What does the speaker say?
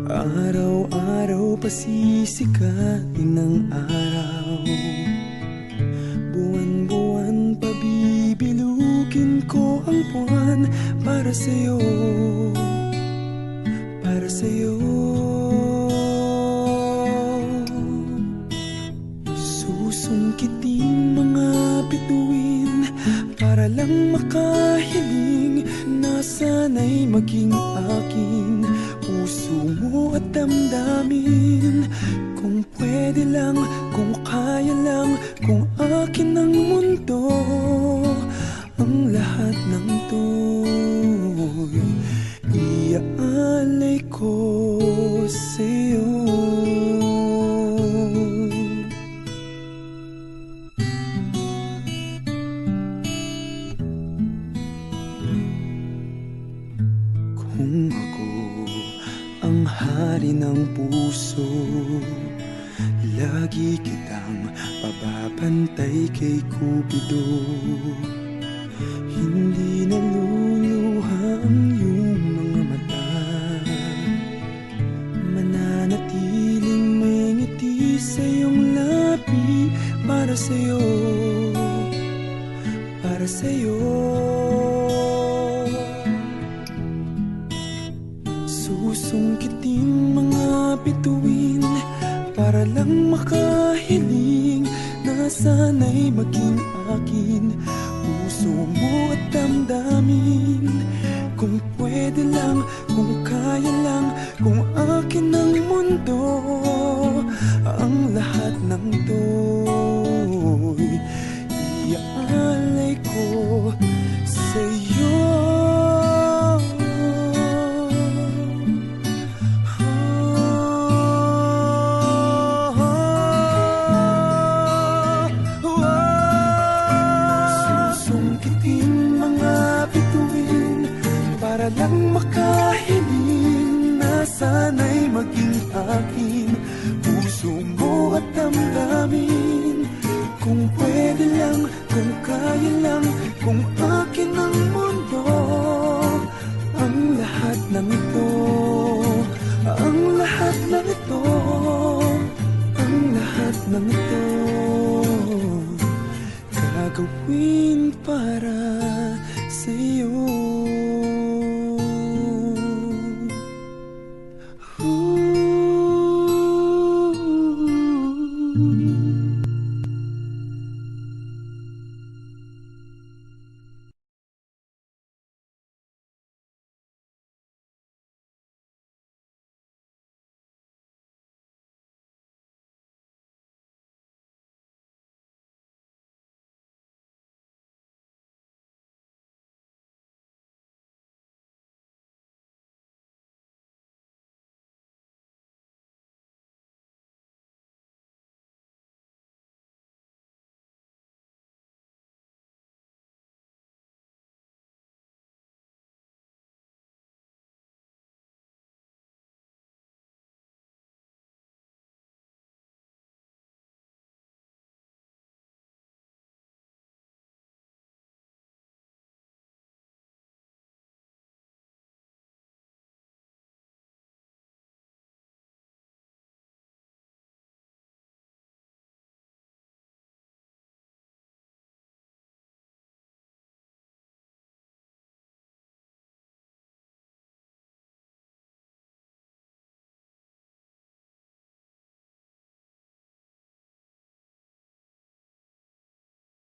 Araw-araw pasisikatin ng araw, buwan-buwan pabibilugin ko ang buwan para sa'yo, para sa'yo. Susungkitin mga bituin para lang makahiling na sana'y maging akin puso mo at damdamin. Kung pwede lang, kung kaya lang, kung akin ang mundo, ang lahat ng to'y iaalay ko sa'yo. Kung ako ang hari ng puso, lagi kitang pababantay kay Cupido. Hindi naluluha ang iyong mga mata, mananatiling may ngiti sa iyong labi para sa'yo, para sa'yo. Susungkitin mga bituin para lang makahiling na sana'y maging akin puso mo at damdamin. Kung pwede lang, kung kaya lang, kung akin ang mundo, ang lahat ng to'y iaalay ko sa'yo. Para lang makahiling na sana'y maging akin puso mo at damdamin. Kung pwede lang, kung kaya lang, kung akin ang mundo, ang lahat ng